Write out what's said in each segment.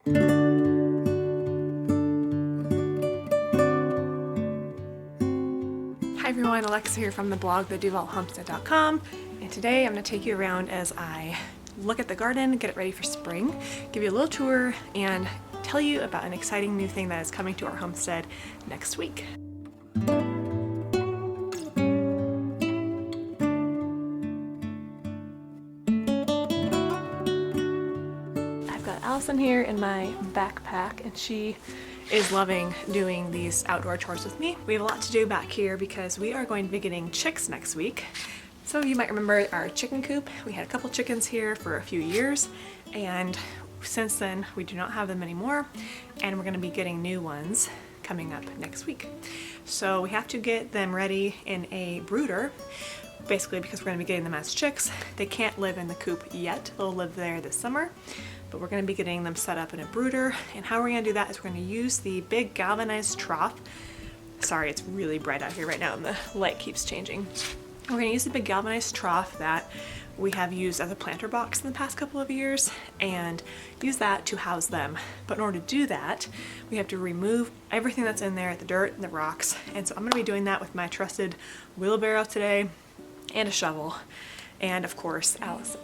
Hi everyone, Alexa here from the blog theduvalhomestead.com, and today I'm going to take you around as I look at the garden, get it ready for spring, give you a little tour, and tell you about an exciting new thing that is coming to our homestead next week. I've got Allison here in my backpack, and she is loving doing these outdoor chores with me. We have a lot to do back here because we are going to be getting chicks next week. So you might remember our chicken coop. We had a couple chickens here for a few years, and since then we do not have them anymore, and we're going to be getting new ones coming up next week. So we have to get them ready in a brooder, basically because we're going to be getting them as chicks. They can't live in the coop yet. They'll live there this summer, but we're going to be getting them set up in a brooder. And how we're going to do that is we're going to use the big galvanized trough. Sorry, it's really bright out here right now and the light keeps changing. We're going to use the big galvanized trough that we have used as a planter box in the past couple of years and use that to house them. But in order to do that, we have to remove everything that's in there, the dirt and the rocks. And so I'm going to be doing that with my trusted wheelbarrow today and a shovel, and of course Allison.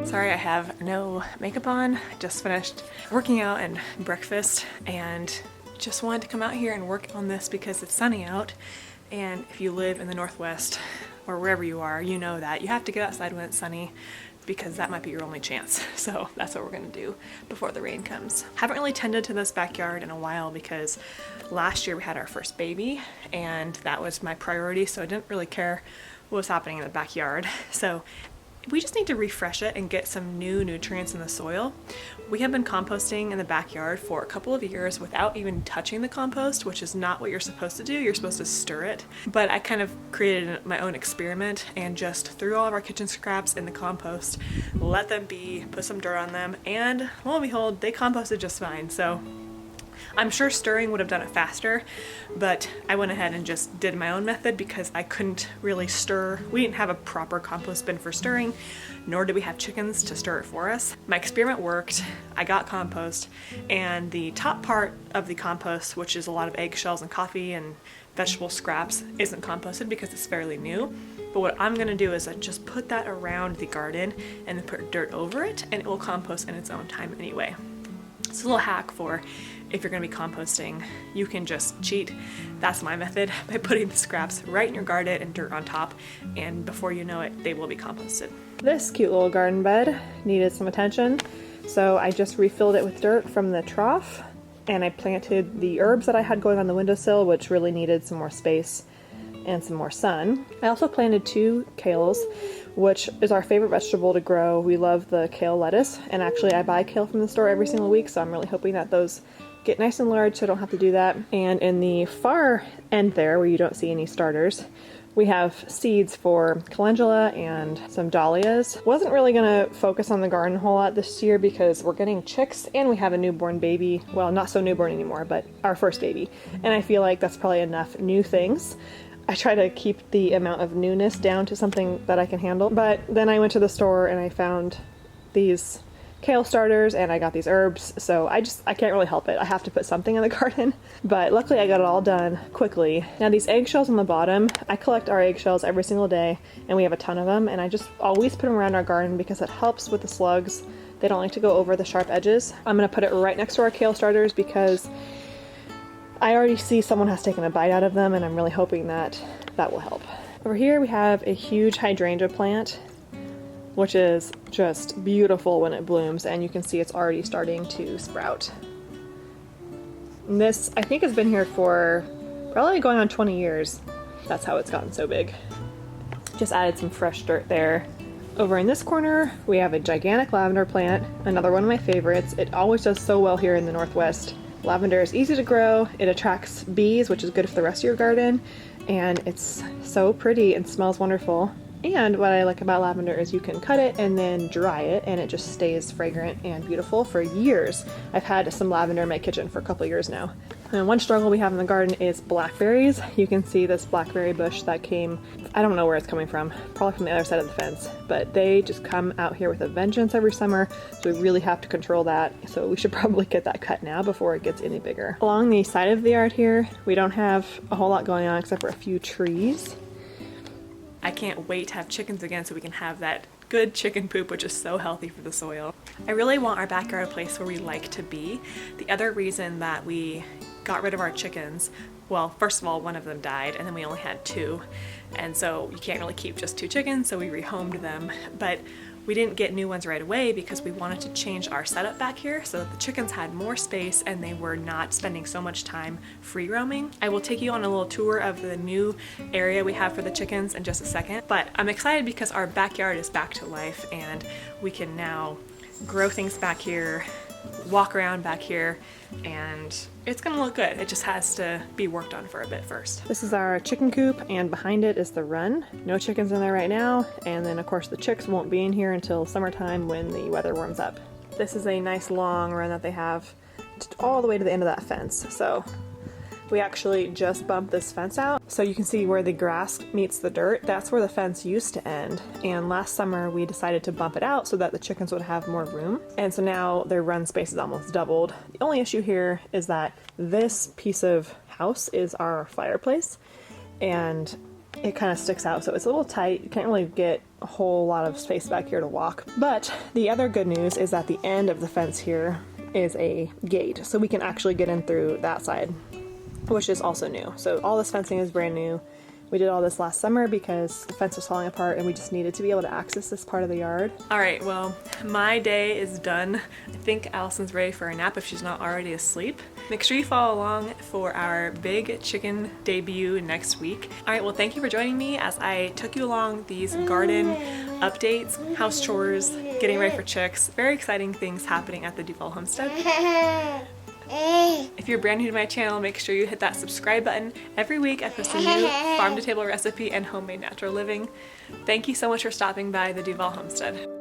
Sorry I have no makeup on. I just finished working out and breakfast and just wanted to come out here and work on this because it's sunny out, and if you live in the Northwest or wherever you are, you know that you have to get outside when it's sunny because that might be your only chance. So that's what we're gonna do before the rain comes. Haven't really tended to this backyard in a while because last year we had our first baby and that was my priority, so I didn't really care what was happening in the backyard. So we just need to refresh it and get some new nutrients in the soil. We have been composting in the backyard for a couple of years without even touching the compost, which is not what you're supposed to do. You're supposed to stir it. But I kind of created my own experiment and just threw all of our kitchen scraps in the compost, let them be, put some dirt on them, and lo and behold, they composted just fine. So I'm sure stirring would have done it faster, but I went ahead and just did my own method because I couldn't really stir. We didn't have a proper compost bin for stirring, nor did we have chickens to stir it for us. My experiment worked. I got compost, and the top part of the compost, which is a lot of eggshells and coffee and vegetable scraps, isn't composted because it's fairly new. But what I'm gonna do is just put that around the garden and then put dirt over it, and it will compost in its own time anyway. It's a little hack for if you're going to be composting, you can just cheat. That's my method, by putting the scraps right in your garden and dirt on top, and before you know it, they will be composted. This cute little garden bed needed some attention, so I just refilled it with dirt from the trough, and I planted the herbs that I had going on the windowsill, which really needed some more space and some more sun. I also planted 2 kales, which is our favorite vegetable to grow. We love the kale lettuce, and actually I buy kale from the store every single week, so I'm really hoping that those get nice and large so I don't have to do that. And in the far end there, where you don't see any starters, we have seeds for calendula and some dahlias. Wasn't really gonna focus on the garden a whole lot this year because we're getting chicks and we have a newborn baby. Well, not so newborn anymore, but our first baby. And I feel like that's probably enough new things. I try to keep the amount of newness down to something that I can handle. But then I went to the store and I found these kale starters and I got these herbs, so I can't really help it. I have to put something in the garden, but luckily I got it all done quickly. Now these eggshells on the bottom, I collect our eggshells every single day and we have a ton of them, and I just always put them around our garden because it helps with the slugs. They don't like to go over the sharp edges. I'm gonna put it right next to our kale starters because I already see someone has taken a bite out of them, and I'm really hoping that that will help. Over here we have a huge hydrangea plant, which is just beautiful when it blooms, and you can see it's already starting to sprout. And this, I think, has been here for probably going on 20 years. That's how it's gotten so big. Just added some fresh dirt there. Over in this corner, we have a gigantic lavender plant, another one of my favorites. It always does so well here in the Northwest. Lavender is easy to grow, it attracts bees, which is good for the rest of your garden, and it's so pretty and smells wonderful. And what I like about lavender is you can cut it and then dry it, and it just stays fragrant and beautiful for years. I've had some lavender in my kitchen for a couple years now. And one struggle we have in the garden is blackberries. You can see this blackberry bush that came, I don't know where it's coming from, probably from the other side of the fence, but they just come out here with a vengeance every summer, so we really have to control that. So we should probably get that cut now before it gets any bigger. Along the side of the yard here, we don't have a whole lot going on except for a few trees. I can't wait to have chickens again so we can have that good chicken poop, which is so healthy for the soil. I really want our backyard a place where we like to be. The other reason that we got rid of our chickens, well, first of all, one of them died and then we only had 2. And so you can't really keep just 2 chickens, so we rehomed them. But we didn't get new ones right away because we wanted to change our setup back here so that the chickens had more space and they were not spending so much time free roaming. I will take you on a little tour of the new area we have for the chickens in just a second, but I'm excited because our backyard is back to life and we can now grow things back here, walk around back here, and it's gonna look good. It just has to be worked on for a bit first. This is our chicken coop, and behind it is the run. No chickens in there right now, and then of course the chicks won't be in here until summertime when the weather warms up. This is a nice long run that they have just all the way to the end of that fence. So we actually just bumped this fence out. So you can see where the grass meets the dirt. That's where the fence used to end. And last summer we decided to bump it out so that the chickens would have more room. And so now their run space is almost doubled. The only issue here is that this piece of house is our fireplace and it kind of sticks out. So it's a little tight. You can't really get a whole lot of space back here to walk. But the other good news is that the end of the fence here is a gate. So we can actually get in through that side, which is also new. So all this fencing is brand new. We did all this last summer because the fence was falling apart and we just needed to be able to access this part of the yard. All right, well, my day is done. I think Allison's ready for a nap if she's not already asleep. Make sure you follow along for our big chicken debut next week. All right, well, thank you for joining me as I took you along these garden updates, house chores, getting ready for chicks. Very exciting things happening at the Duval Homestead. If you're brand new to my channel, make sure you hit that subscribe button. Every week I post a new farm-to-table recipe and homemade natural living. Thank you so much for stopping by the Duval Homestead.